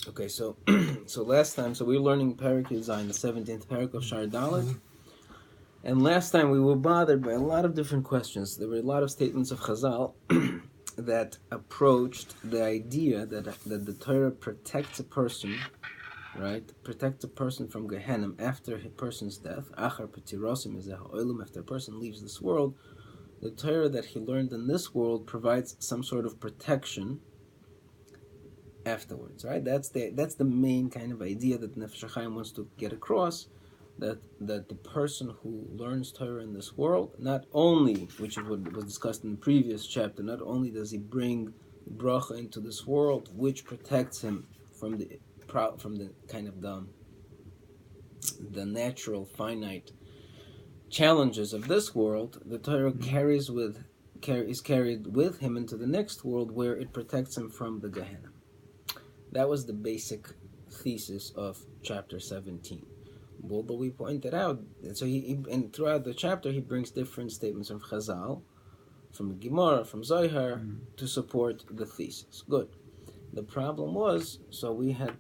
Okay, so so last time, so we were learning Perek Zayin, the 17th Perek of Shar Dalet, and last time we were bothered by a lot of different questions. There were a lot of statements of Chazal that approached the idea that the Torah protects a person, right? Protects a person from Gehenna after a person's death. Achar petirosim ezeha oilam, after a person leaves this world, the Torah that he learned in this world provides some sort of protection afterwards, right? That's the main kind of idea that Nefesh HaChaim wants to get across, that the person who learns Torah in this world, not only, which is what was discussed in the previous chapter, not only does he bring bracha into this world, which protects him from the kind of the natural finite challenges of this world, the Torah is carried with him into the next world, where it protects him from the Gehenna. That was the basic thesis of chapter 17. Although we pointed out, so and throughout the chapter he brings different statements of Chazal, from Gemara, from Zohar, to support the thesis. Good. The problem was, so we had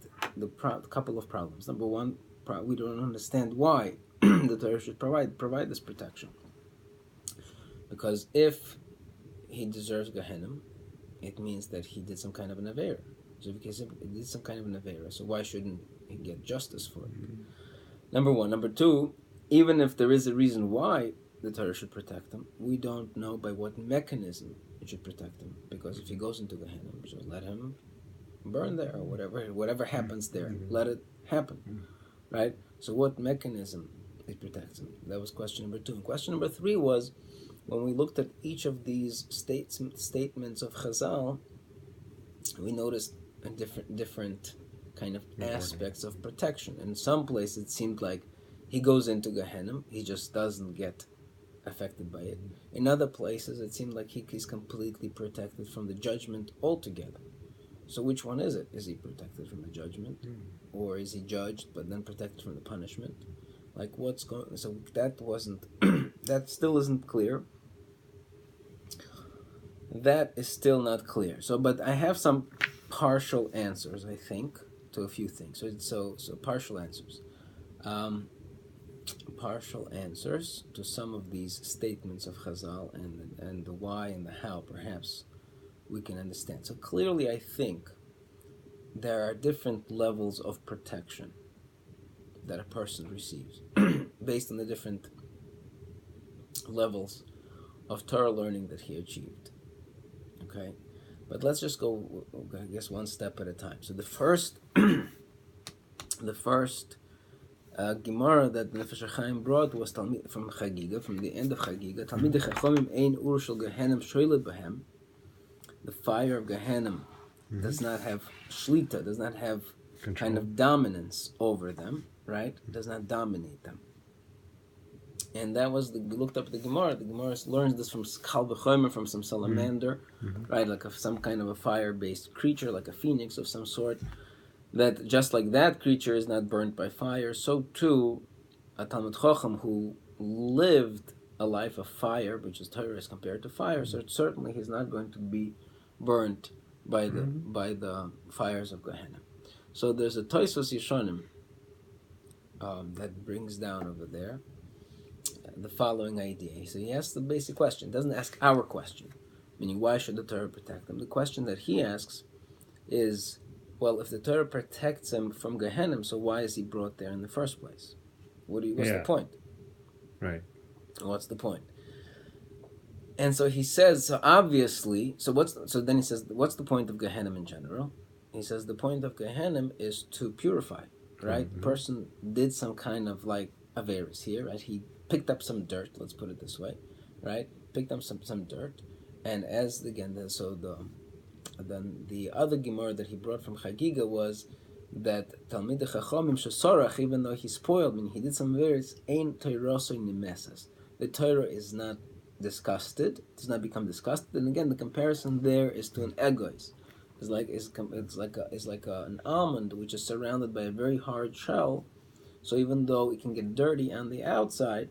couple of problems. Number one, we don't understand why the Torah should provide this protection. Because if he deserves Gehenna, it means that he did some kind of an Aveira. So because he did some kind of an Aveira, so why shouldn't he get justice for it? Number one. Number two, even if there is a reason why the Torah should protect him, we don't know by what mechanism it should protect him. Because if he goes into Gehenna, so let him burn there, or whatever happens there, let it happen, right? So what mechanism it protects him? That was question number two. And question number three was, when we looked at each of these statements of Chazal, we noticed a different kind of aspects of protection. In some places it seemed like he goes into Gehenna, he just doesn't get affected by it. In other places it seemed like he's completely protected from the judgment altogether. So which one is it? Is he protected from the judgment, or is he judged but then protected from the punishment? Like what's going? So that wasn't that still isn't clear. That is still not clear. So, but I have some partial answers, I think, to a few things. So partial answers. Partial answers to some of these statements of Chazal, and the why and the how, perhaps we can understand. So clearly, I think there are different levels of protection that a person receives based on the different levels of Torah learning that he achieved. Okay, but let's just go, I guess, one step at a time. So the first Gemara that Nefesh HaChaim brought was from Chagiga, from the end of Chagiga. Talmidei Chachomim ein ur shel Gehenim shoyle behem. The fire of Gehenna does not have shlita, does not have control, kind of dominance over them, right? It does not dominate them. And that was, we looked up the Gemara. The Gemara learns this from Kal V'chomer, from some salamander, right? Like some kind of a fire-based creature, like a phoenix of some sort. That just like that creature is not burnt by fire, so too a Talmid Chacham who lived a life of fire, which is Torah as compared to fire, so certainly he's not going to be burnt by the fires of Gehenna. So there's a Tosfos Yeshanim that brings down over there the following idea. So he asks the basic question. He doesn't ask our question, meaning why should the Torah protect him? The question that he asks is, well, if the Torah protects him from Gehenna, so why is he brought there in the first place? What's the point? Right. What's the point? And so he says, so obviously, so then he says, what's the point of Gehenna in general? He says the point of Gehenna is to purify, right? The person did some kind of like Averis here, right? He picked up some dirt, let's put it this way, right? Picked up some dirt, and then the other Gemara that he brought from Chagiga was that Talmidei Chachomim shesorach, even though he spoiled, meaning he did some Averis, ein Torasoi nimesas. The Torah is not disgusted, does not become disgusted. And again, the comparison there is to an egois. It's like an almond which is surrounded by a very hard shell. So even though it can get dirty on the outside,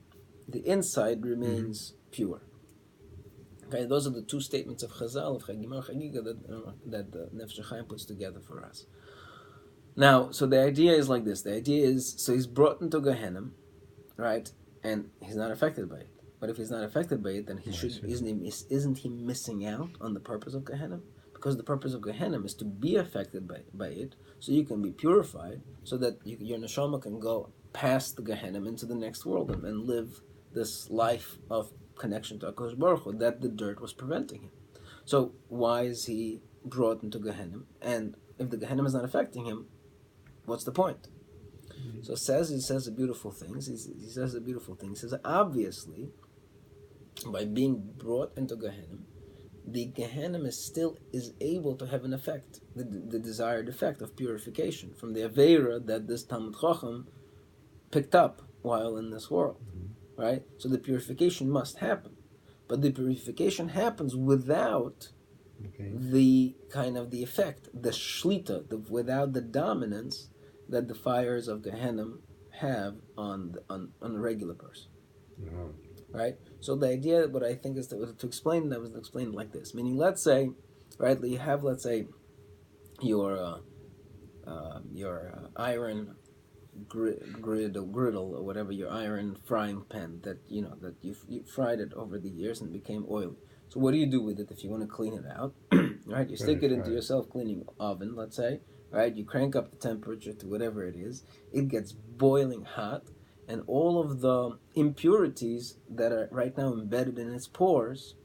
the inside remains pure. Okay, those are the two statements of Chazal, of Gemara Chagiga, that Nefesh HaChaim puts together for us. Now, so the idea is like this. The idea is, so he's brought into Gehenna, right? And he's not affected by it. But if he's not affected by it, then isn't he missing out on the purpose of Gehenna? Because the purpose of Gehenna is to be affected by it, so you can be purified, so that your neshama can go past the Gehenna into the next world and live this life of connection to HaKadosh Baruch Hu that the dirt was preventing him. So why is he brought into Gehenna? And if the Gehenna is not affecting him, what's the point? So he says a beautiful thing. He says a beautiful thing. He says, obviously, by being brought into Gehenna, the Gehenna is able to have an effect, the desired effect of purification from the Aveira that this Talmud Chacham picked up while in this world, right? So the purification must happen. But the purification happens without the kind of the effect, the shlita, without the dominance that the fires of Gehenna have on a regular person, right? So the idea, what I think is to explain that was explained like this, meaning, let's say, right, you have, let's say, your iron griddle or whatever, your iron frying pan that you fried it over the years and it became oily. So what do you do with it if you want to clean it out? Right, you stick it into your self-cleaning oven, let's say, right? You crank up the temperature to whatever it is. It gets boiling hot, and all of the impurities that are right now embedded in its pores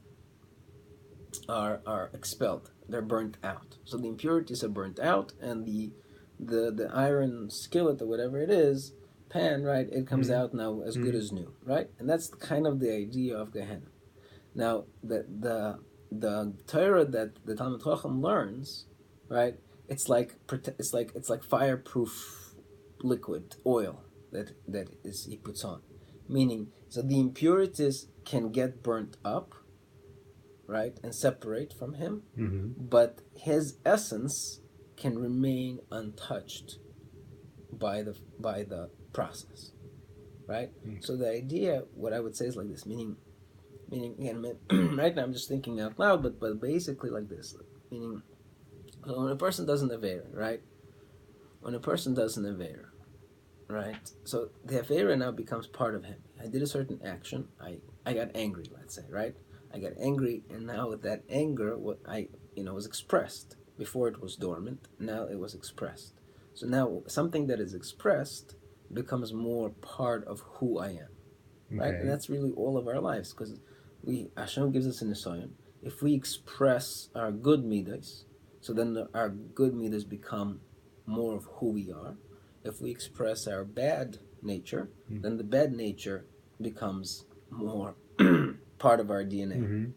are expelled. They're burnt out. So the impurities are burnt out, and the iron skillet or whatever it is, pan, right? It comes out now as good as new, right? And that's kind of the idea of Gehenna. Now, the Torah that the Talmud Chacham learns, right? It's like fireproof liquid oil that he puts on, meaning, so the impurities can get burnt up, right, and separate from him, but his essence can remain untouched by the process, right? So the idea, what I would say is like this, meaning again, right now I'm just thinking out loud, but basically like this, meaning, so when a person does an Aveira, right? When a person does an Aveira, right? So the Aveira now becomes part of him. I did a certain action. I got angry, let's say, right? I got angry, and now with that anger, what was expressed. Before it was dormant, now it was expressed. So now something that is expressed becomes more part of who I am, right? And that's really all of our lives, because Hashem gives us an nisayon. If we express our good midas, so then our good midas become more of who we are. If we express our bad nature, then the bad nature becomes more part of our DNA,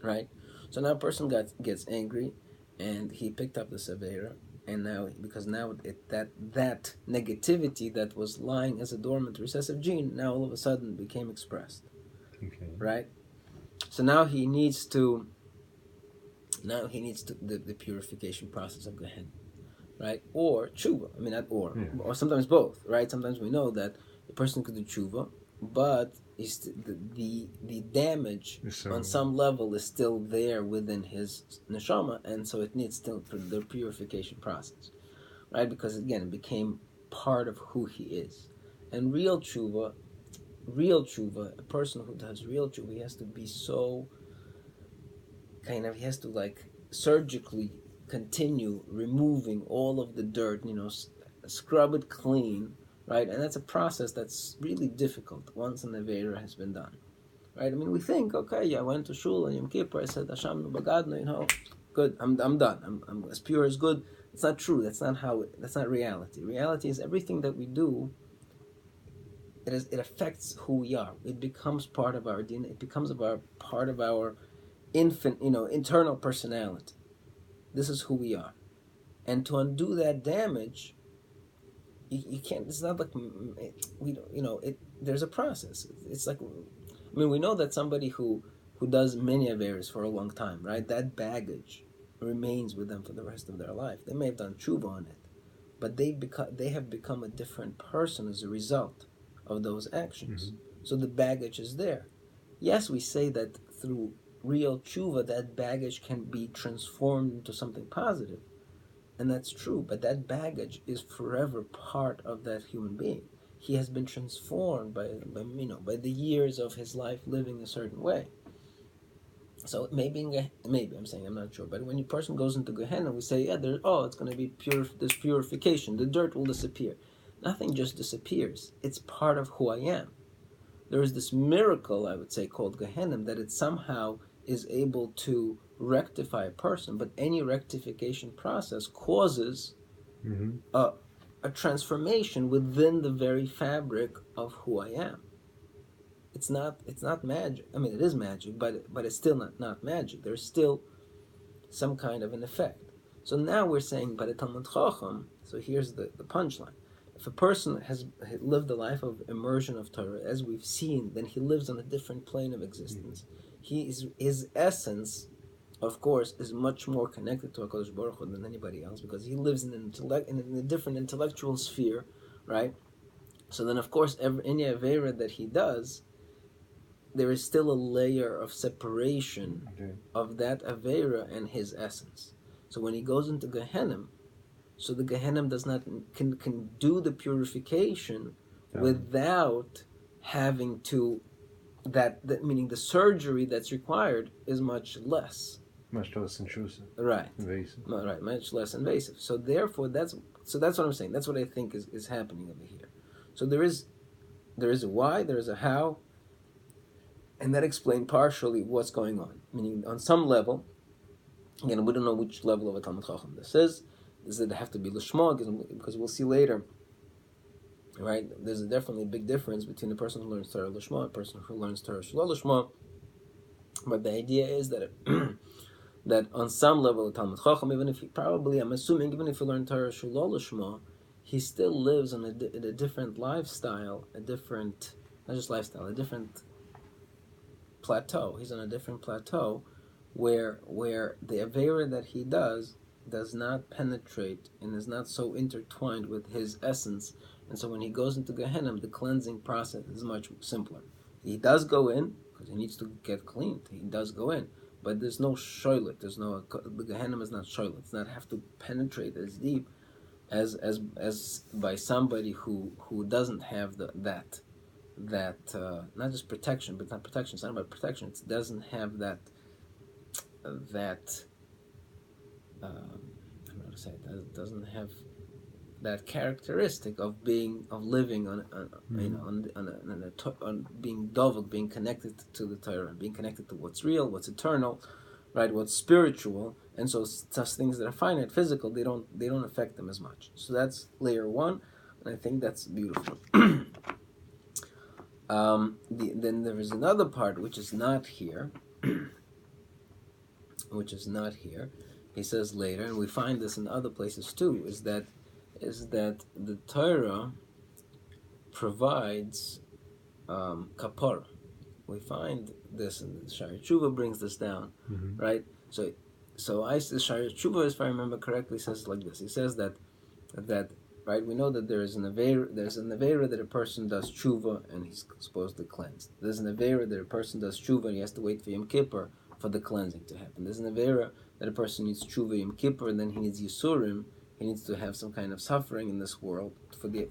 right? So now a person gets angry, and he picked up the Aveira, and now, because now that negativity that was lying as a dormant recessive gene, now all of a sudden became expressed, right? So now he needs the purification process of Gehenna, right? Or tshuva. I mean, not or sometimes both, right? Sometimes we know that a person could do tshuva, but the damage on some level is still there within his neshama, and so it needs still the purification process, right? Because again, it became part of who he is. And real tshuva, a person who does real tshuva, he has to be so he has to like surgically continue removing all of the dirt, scrub it clean, right? And that's a process that's really difficult once an Aveira has been done, right? I mean, we think, okay, I went to shul on Yom Kippur, I said Hashem nu bagadnu, good, I'm done, I'm as pure as good. It's not true. That's not reality. Reality is everything that we do, it affects who we are. It becomes part of our DNA. It becomes part of our internal personality. This is who we are. And to undo that damage, you can't. It's not like there's a process. It's like, I mean, we know that somebody who does many Averas for a long time, right? That baggage remains with them for the rest of their life. They may have done tshuva on it, but they have become a different person as a result of those actions. So the baggage is there. Yes, we say that through real tshuva, that baggage can be transformed into something positive, And that's true, but that baggage is forever part of that human being. He has been transformed by the years of his life living a certain way. So maybe I'm saying, I'm not sure, but when a person goes into Gehenna, we say, yeah, it's going to be this purification. The dirt will disappear. Nothing just disappears. It's part of who I am. There is this miracle, I would say, called Gehenna, that it somehow is able to rectify a person, but any rectification process causes a transformation within the very fabric of who I am. It's not magic. I mean, it is magic, but it's still not magic. There's still some kind of an effect. So now we're saying, but a Talmud Chacham, so here's the punchline. If a person has lived a life of immersion of Torah, as we've seen, then he lives on a different plane of existence. His essence, of course, is much more connected to HaKadosh Baruch Hu than anybody else, because he lives in a different intellectual sphere, right? So then, of course, any Avera that he does, there is still a layer of separation of that Avera and his essence. So when he goes into Gehenna, so the Gehenna can do the purification without having to, that meaning the surgery that's required is much less. Much less intrusive. Right. Invasive. Right, much less invasive. So therefore, that's what I'm saying. That's what I think is happening over here. So there is a why, there is a how, and that explains partially what's going on. Meaning, on some level, again, we don't know which level of a Talmud Chacham this is. Does it have to be Lishma? Because we'll see later, right? There's definitely a big difference between a person who learns Torah Lishma and a person who learns Torah Shalom Lishma. But the idea is that that on some level, a Talmud Chacham, I'm assuming, even if you learn Torah Shalom Lishma, he still lives in a different lifestyle, a different plateau. He's on a different plateau where the Avera that he does not penetrate and is not so intertwined with his essence. And so when he goes into Gehenna, the cleansing process is much simpler. He does go in, because he needs to get cleaned. He does go in. But there's no shoylet. The Gehenna is not shoylet. It's not have to penetrate as deep as by somebody who doesn't have that not just protection, but not protection. It's not about protection. It doesn't have that I don't know how to say it. It doesn't have that characteristic of living on being dovuk, being connected to the Torah, being connected to what's real, what's eternal, right? What's spiritual, and so such things that are finite, physical, they don't affect them as much. So that's layer one, and I think that's beautiful. Then there is another part which is not here. He says later, and we find this in other places too, is that the Torah provides kapara. We find this, and the Shari Tshuva brings this down, right? So the Shari Tshuva, if I remember correctly, says like this. He says that right, we know that there's an Avera that a person does tshuva and he's supposed to cleanse. There's an Avera that a person does tshuva and he has to wait for Yom Kippur for the cleansing to happen. There's an Avera that a person needs tshuva Yom Kippur and then he needs Yisurim. He needs to have some kind of suffering in this world for the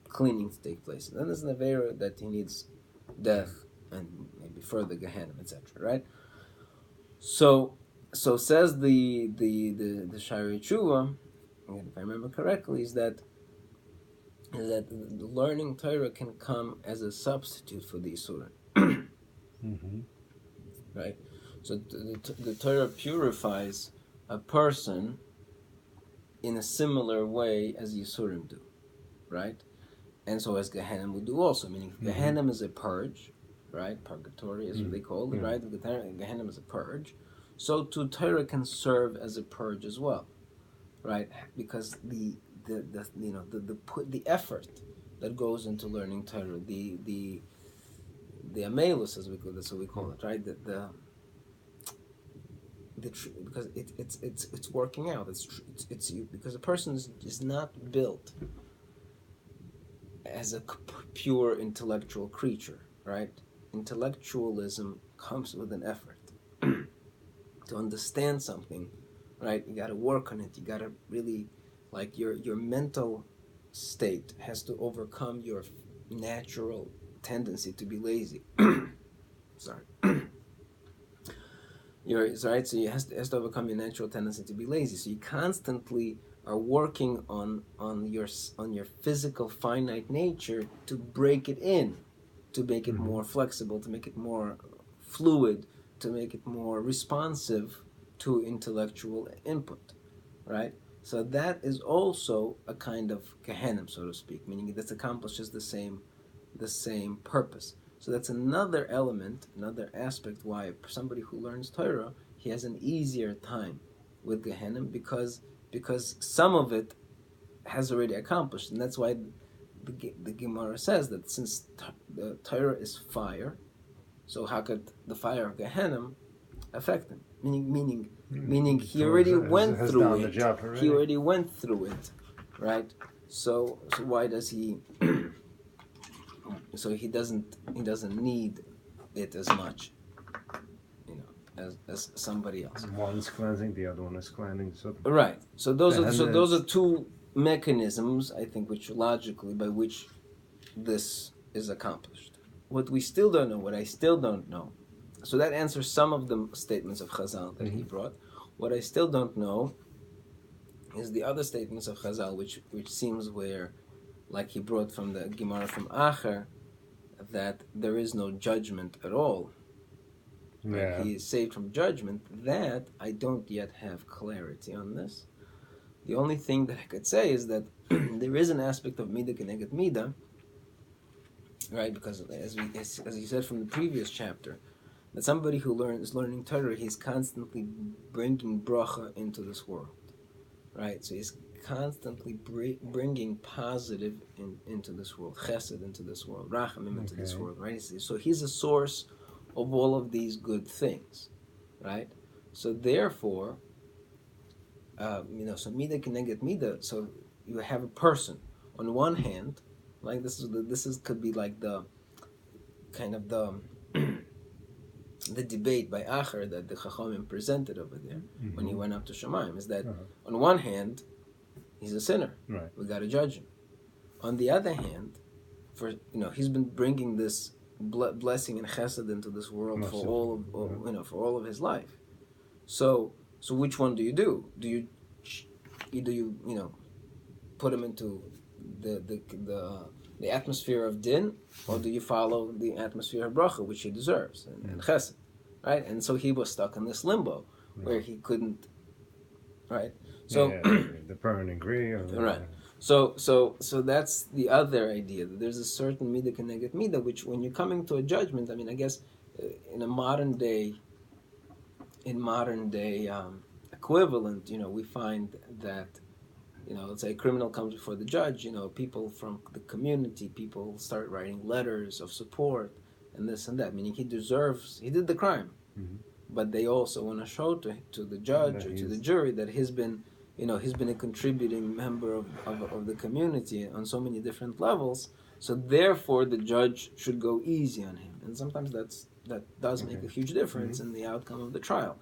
cleaning to take place. And then there's an Avera that he needs death and maybe further Gehenna, etc. Right? So says the Shari Tshuva, if I remember correctly, is that learning Torah can come as a substitute for the Yisurim. Right? So the Torah purifies a person in a similar way as Yisurim do, right? And so as Gehenna would do also, meaning Gehenna is a purge, right? Purgatory is what they call it, right? Gehenna is a purge. So too Torah can serve as a purge as well, right? Because the effort that goes into learning Torah, the amelus, as we call, that's what we call it, right? Because it's working out. It's because a person is not built as a pure intellectual creature, right? Intellectualism comes with an effort. To understand something right? You got to work on it. You got to really, like, your mental state has to overcome your natural tendency to be lazy. Sorry. Right. So you has to overcome your natural tendency to be lazy. So you constantly are working on your physical finite nature to break it in, to make it more flexible, to make it more fluid, to make it more responsive to intellectual input, right? So that is also a kind of Gehenim, so to speak, meaning this accomplishes the same purpose. So that's another element, another aspect why somebody who learns Torah, he has an easier time with Gehenim because some of it has already accomplished, and that's why the Gemara says that since the Torah is fire, so how could the fire of Gehenim affect him? Meaning he already went through it. He already went through it, right? So why does he? So he doesn't need it as much, as somebody else. One's cleansing, the other one is cleansing. So right. So those are two mechanisms, I think, which logically by which this is accomplished. What we still don't know, what I still don't know. So that answers some of the statements of Chazal that he brought. What I still don't know is the other statements of Chazal, which seems where, like he brought from the Gemara from Acher, that there is no judgment at all. yeah. He is saved from judgment. That I don't yet have clarity on this. The only thing that I could say is that there is an aspect of Midah Keneged Midah, right? Because as you said from the previous chapter, that somebody who is learning Torah, he's constantly bringing bracha into this world, right? So he's constantly bringing positive into this world, chesed into this world, rachamim into this world, right? So he's a source of all of these good things, right? So therefore, so midah keneged midah. So you have a person on one hand, like could be like the kind of the the debate by Acher that the HaChaim presented over there when he went up to Shamayim, is that on one hand, he's a sinner. Right. We got to judge him. On the other hand, he's been bringing this blessing and chesed into this world for all of his life. So which one do you do? Do you put him into the atmosphere of din, or do you follow the atmosphere of bracha, which he deserves, and chesed, right? And so he was stuck in this limbo where he couldn't, right? So the burn and agree, right. So that's the other idea, that there's a certain midah keneged midah, which when you're coming to a judgment, I mean, I guess in a modern day equivalent, we find that, let's say a criminal comes before the judge, people from the community, people start writing letters of support and this and that, meaning he did the crime, but they also want to show to the judge or to the jury that he's been a contributing member of the community on so many different levels, so therefore the judge should go easy on him. And sometimes that does make a huge difference in the outcome of the trial.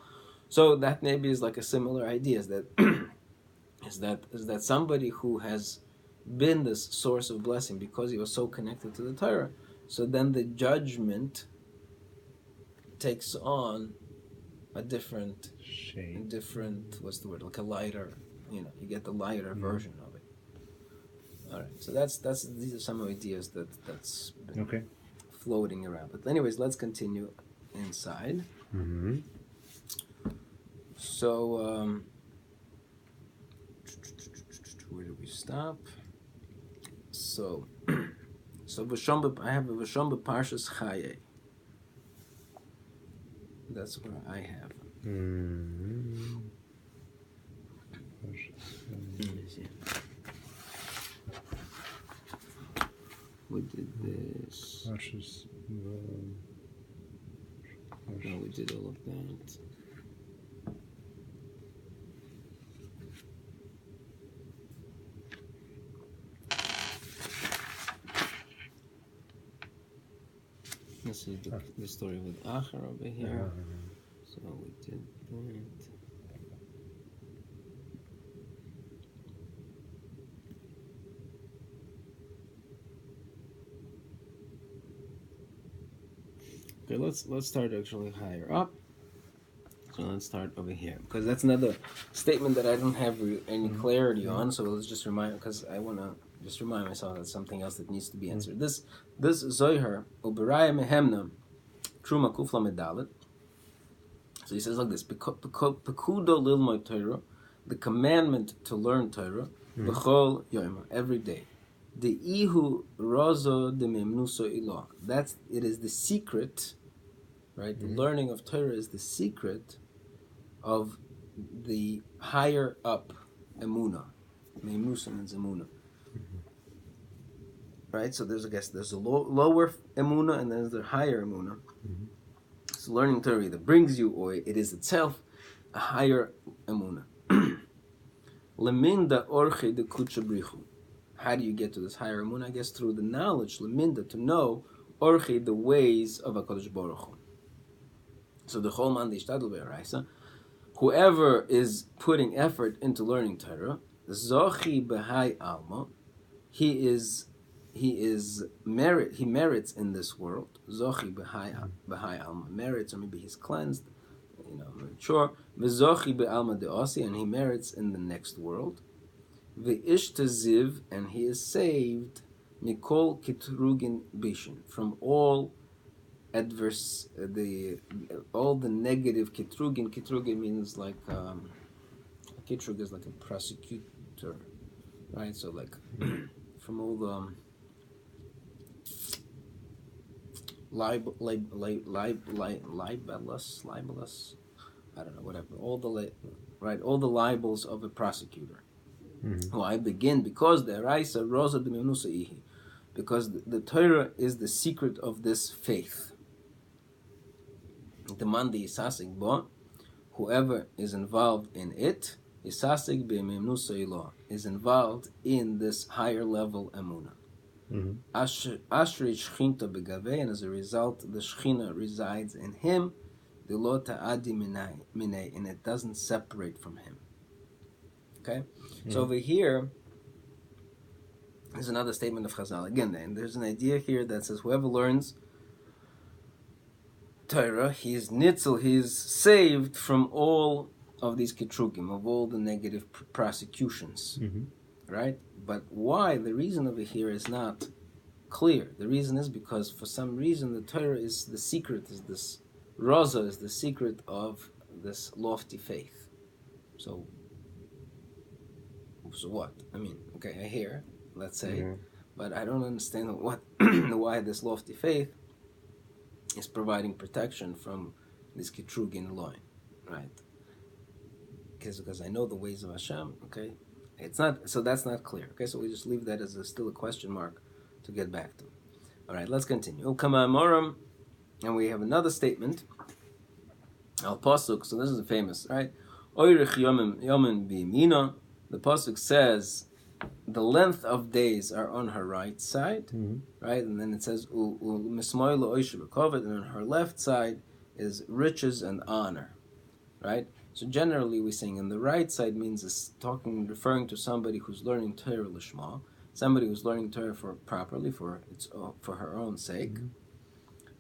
So that maybe is like a similar idea, is that somebody who has been this source of blessing because he was so connected to the Torah, so then the judgment takes on a different shade, what's the word, like a lighter, you get the lighter version of it. All right, so these are some ideas that's been floating around. But anyways, let's continue inside. So where do we stop? So I have a V'shom b'Parshas Chaye. That's where I have. We did this. No, we did all of that. Let's see the story with Acher over here. So we did that. Okay, let's start actually higher up. So let's start over here because that's another statement that I don't have any clarity on. So let's just remind, because I want to just remind myself that something else that needs to be answered. This Zohar Uberaya Mehemna Truma Kufla Medalit. So he says like this: Pekudo Lilmoy Torah, the commandment to learn Torah, b'chol yom, every day. The ihu rozo de memnuso ilah. It is the secret, right? The learning of Torah is the secret of the higher up emuna. Memnusa means emuna. Right? So there's a lower emuna and there's the higher emuna. So learning Torah either brings you or it is itself a higher emuna. Leminda orche de kuchabrichu. How do you get to this higher emuna? I guess through the knowledge, leminda, to know orche, the ways of HaKadosh Baruch Hu. So the whole man ishtadel be'araisa, whoever is putting effort into learning Torah, zochi b'hai alma, he merits in this world. Zochi b'hai alma, merits, or maybe he's cleansed, mature. V'zochi be'alma de'osi, and he merits in the next world. V'ish taziv, and he is saved mikol kitrugin bishin, from all adverse, all the negative kitrugin. Kitrugin means like kitrug is like a prosecutor, right? So like from all the libelous, I don't know, whatever. All the libels of a prosecutor. Well, I begin because the Raisa Rosa de Menusa Ihi, because the Torah is the secret of this faith. The Mandi Isasik Bo, whoever is involved in it, Isasik be Menusa Ilah, is involved in this higher level Emuna. Ashri Shchinta Begave, and as a result, the Shchina resides in him, the Lota Adi Minei, and it doesn't separate from him. Okay? So over here, there's another statement of Chazal. Again, then, there's an idea here that says whoever learns Torah, he's nitzel, he's saved from all of these kitrugim, of all the negative prosecutions. Right? But why? The reason over here is not clear. The reason is because for some reason the Torah is the secret, is this Raza is the secret of this lofty faith. So what? I mean, okay, I hear, let's say, but I don't understand why this lofty faith is providing protection from this kitrugin line, right? Because I know the ways of Hashem, okay? It's not, so that's not clear, okay? So we just leave that as still a question mark to get back to. All right, let's continue. Ukama Moram, and we have another statement. Al Pasuk, so this is famous, right? Oirich Yomim B'Yamina. The Pasuk says the length of days are on her right side, right? And then it says Mismoilo Oishu B'Kovet, and on her left side is riches and honor, right? So generally we're saying on the right side means it's referring to somebody who's learning Torah Lishma, somebody who's learning Torah properly for her own sake.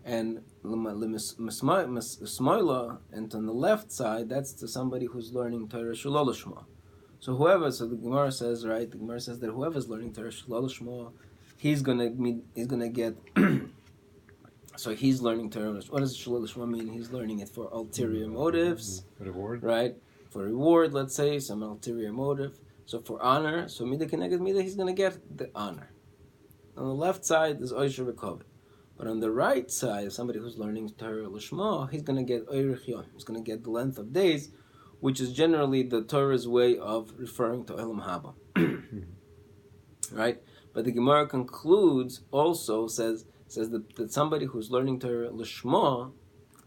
And Mismoila, and on the left side, that's to somebody who's learning Torah Shalol Lishma. So the Gemara says, right? The Gemara says that whoever's learning Torah Shalol Lishma, he's gonna get. So he's learning Torah. What does Shalol Lishma mean? He's learning it for ulterior motives, reward, right? For reward, let's say, some ulterior motive. So for honor, so Mida Keneged Mida, he's gonna get the honor. On the left side is Oisher V'Kovet. But on the right side, somebody who's learning Torah Lishma, he's going to get Oirich Yom. He's going to get the length of days, which is generally the Torah's way of referring to Olam Haba. Right? But the Gemara concludes, also says that somebody who's learning Torah Lishma,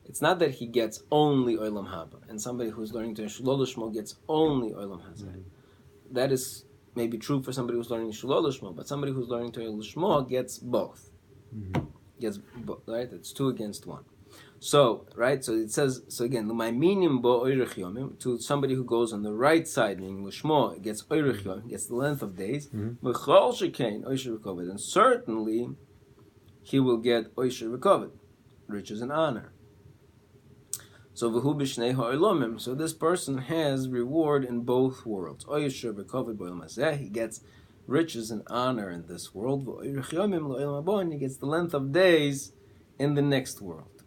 it's not that he gets only Olam Haba, and somebody who's learning Torah Shalol Lishma gets only Olam Haba. That is maybe true for somebody who's learning Shalol Lishma, but somebody who's learning Torah Lishma gets both. Right? It's 2 against 1. So, right? So it says, so again, my minim bo oirich yomim, to somebody who goes on the right side, meaning Lishmo, gets oirich yomim, gets the length of days, and certainly he will get oisher v'kovet. riches and honor. So v'hu b'shnei ha'olamim. So this person has reward in both worlds. Oyesher v'koved b'olam hazeh. He gets riches and honor in this world. V'oyrech yomim lo'olam haba. And he gets the length of days in the next world.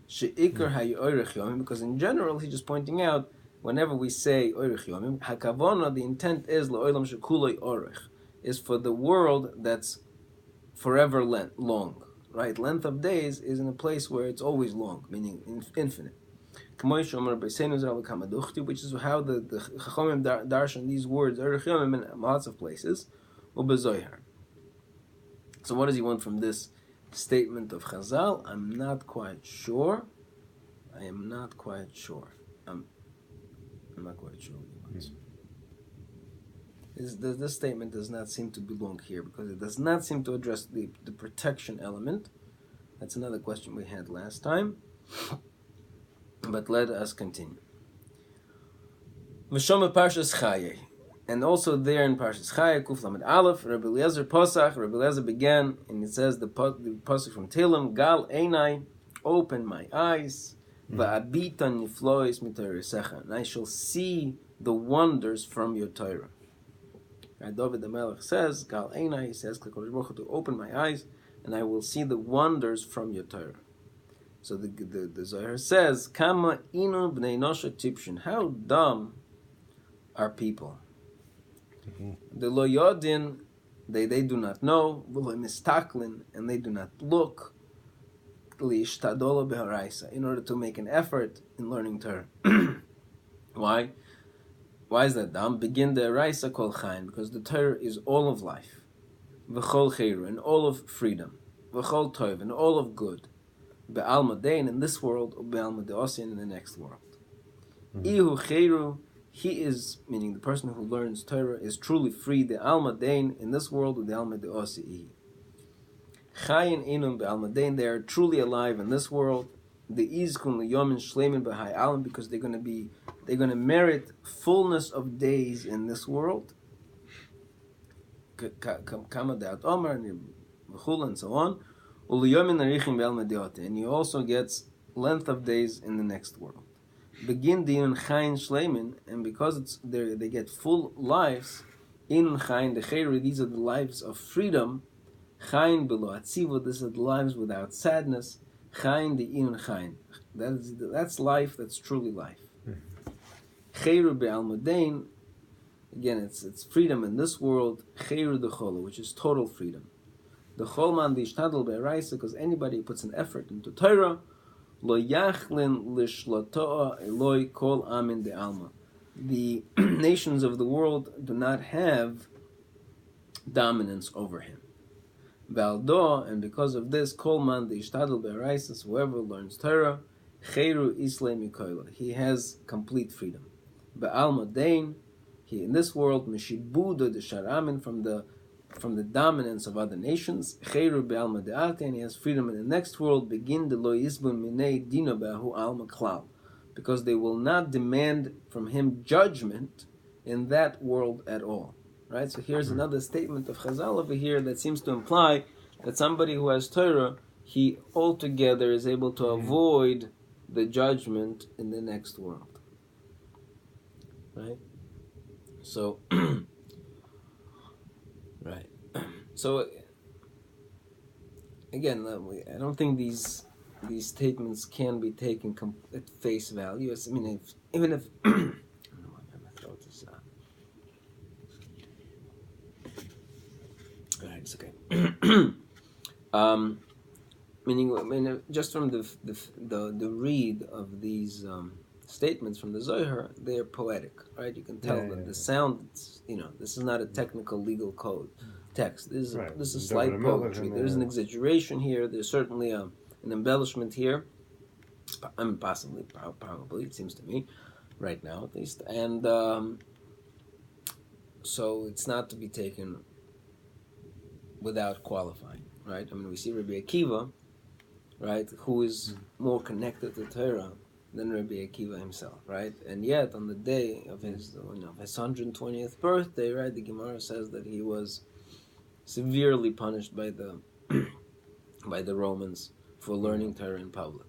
She'ikar ha'oyrech yomim. Because in general, he's just pointing out, whenever we say oyrech yomim, hakavona, the intent is lo'olam shekuloi orech, is for the world that's forever long. Right? Length of days is in a place where it's always long, meaning infinite. Which is how the Chachamim darshan these words in lots of places. So what does he want from this statement of Chazal? I'm not quite sure. I'm not quite sure what he wants. This statement does not seem to belong here because it does not seem to address the protection element. That's another question we had last time. But let us continue. V'shoma Parshas Chaye. And also there in Parshas Chaye, Kuf Lamed Aleph, Rabbi Eliezer Posach, Rabbi Eliezer began, and it says the Posach from Tehillim, Gal Einai, open my eyes, Va'abita niflois mitoresecha, and I shall see the wonders from your Torah. Right, David the Melech says, Gal Einai, he says, to open my eyes, and I will see the wonders from your Torah. So the Zohar says, Kama inu bnei nosha tipshin. How dumb are people? The lo yodin, they do not know, v'lo mistaklin, and they do not look, li'ishtadolo beharaisa, in order to make an effort in learning Torah. Why? Why is that dumb? Begin the Raisa kol chaim, because the Torah is all of life, v'chol cheiru, and all of freedom, v'chol tov, and all of good. Be'alma dein in this world, or be'alma de'osin in the next world. Ihu cheiru, he is, meaning the person who learns Torah, is truly free. The alma dein in this world, or the alma de'osi. Chayin inum be'alma dein, they are truly alive in this world. The izkun liyomin shleimin b'hai alam, because they're going to merit fullness of days in this world. Kama de'at omar and so on. And he also gets length of days in the next world. Begin the in chayin shleimin, and because they get full lives in chayin the chayri, these are the lives of freedom. Chayin below atziva, this is the lives without sadness. Chayin the in chayin, that's life. That's truly life. Chayru be'almadein, again, it's freedom in this world. Chayru the chola, which is total freedom. The cholman the ishtadol be'araisa, because anybody who puts an effort into Torah, lo yachlin lishlatoa eloi kol amin de alma. The nations of the world do not have dominance over him. Valdo, and because of this, kolman the ishtadol be'araisa, whoever learns Torah, cheiru islay mikoila, he has complete freedom. Be'alma dein, he in this world, mishibuda de sharamin, from the dominance of other nations, cheiru be'alma de'ate, and he has freedom in the next world. Begin the lo yisbun minei dino be'ahu alma klal, because they will not demand from him judgment in that world at all. Right. So here's another statement of Chazal over here that seems to imply that somebody who has Torah, he altogether is able to avoid the judgment in the next world. Right. So. Right. So again, I don't think these statements can be taken at face value. I mean, even if I don't know why my throat is. Right, it's okay. Meaning, just from the read of these statements from the Zohar, they're poetic, right? You can tell that the sound, this is not a technical legal code text. This is slight poetry. There's an exaggeration here. There's certainly an embellishment here. I mean, possibly, probably, it seems to me, right now at least. And so it's not to be taken without qualifying, right? I mean, we see Rabbi Akiva, right, who is more connected to Torah than Rabbi Akiva himself, right? And yet, on the day of his 120th birthday, right, the Gemara says that he was severely punished by the Romans for learning Torah in public.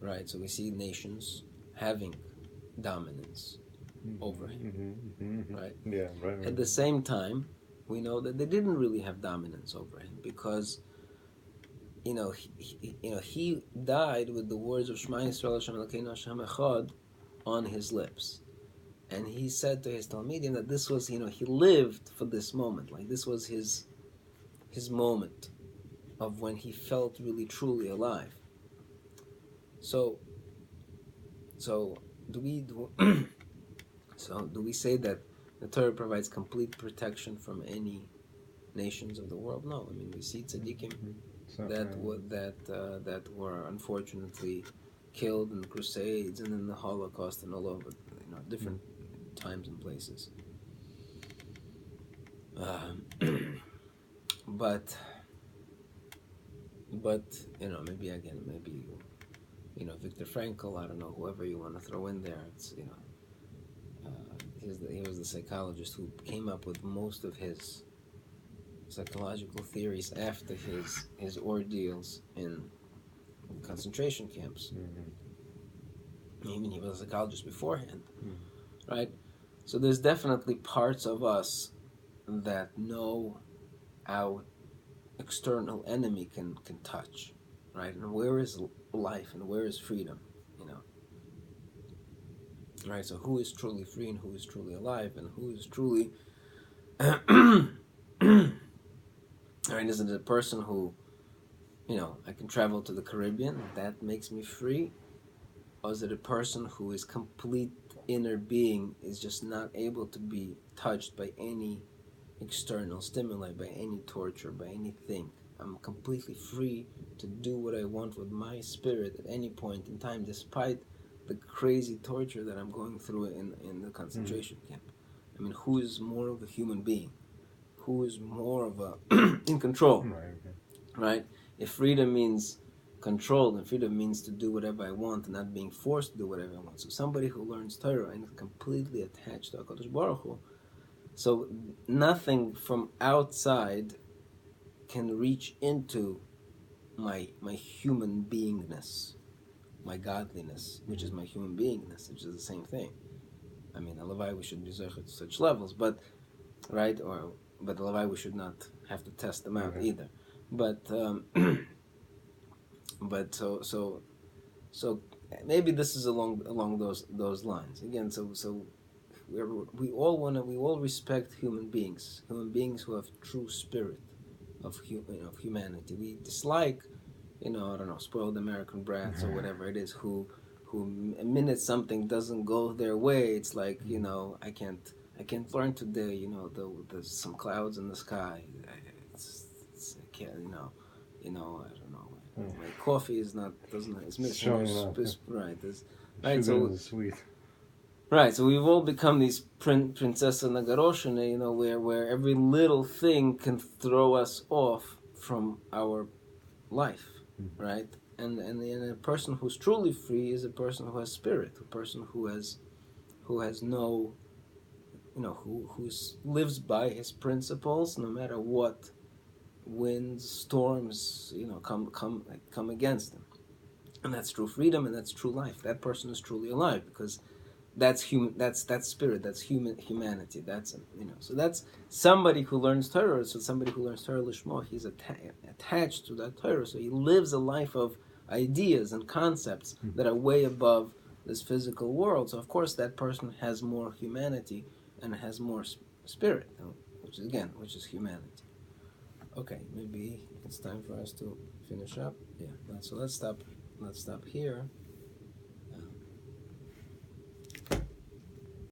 Right, so we see nations having dominance over him. Right? Yeah, right. At the same time, we know that they didn't really have dominance over him because, he died with the words of Shema Yisrael Hashem Elokeinu Hashem Echad on his lips. And he said to his Talmidim that this was, he lived for this moment. Like, this was his moment of when he felt really, truly alive. So do we say that the Torah provides complete protection from any nations of the world? No. I mean, we see tzaddikim that were unfortunately killed in the Crusades and in the Holocaust and all over, different times and places. But maybe Viktor Frankl, I don't know, whoever you want to throw in there. It's he was the psychologist who came up with most of his psychological theories after his ordeals in concentration camps. Even he was a psychologist beforehand, right? So there's definitely parts of us that no our external enemy can touch, right? And where is life and where is freedom, right? So who is truly free and who is truly alive and who is truly right? Is it a person who I can travel to the Caribbean, that makes me free? Or is it a person who is complete inner being, is just not able to be touched by any external stimuli, by any torture, by anything? I'm completely free to do what I want with my spirit at any point in time, despite the crazy torture that I'm going through in the concentration camp. I mean, who is more of a human being? Who is more of a in control? Right? If freedom means control, and freedom means to do whatever I want and not being forced to do whatever I want. So somebody who learns Torah and is completely attached to HaKadosh Baruch Hu, so nothing from outside can reach into my human beingness, my godliness, which is my human beingness, which is the same thing. I mean, Alavai, we should be zeichet to such levels, but right, but Alavai, we should not have to test them out either. But so maybe this is along those lines again. So we all respect human beings who have true spirit of humanity. We dislike, I don't know, spoiled American brats or whatever it is, who a minute something doesn't go their way, it's like, I can't learn today, there's some clouds in the sky. I can't, I don't know. My coffee it's missing. Right. Right. So sweet. Right. So we've all become these princessa Nagaroshina, where every little thing can throw us off from our life, right? And a person who's truly free is a person who has spirit, a person who has no, who lives by his principles, no matter what winds, storms, come against them. And that's true freedom, and that's true life. That person is truly alive because that's human. That's spirit. That's humanity. That's So that's somebody who learns Torah. So somebody who learns Torah lishma, he's attached to that Torah. So he lives a life of ideas and concepts that are way above this physical world. So of course that person has more humanity and has more spirit, which is humanity. Okay, maybe it's time for us to finish up. Yeah. So let's stop here.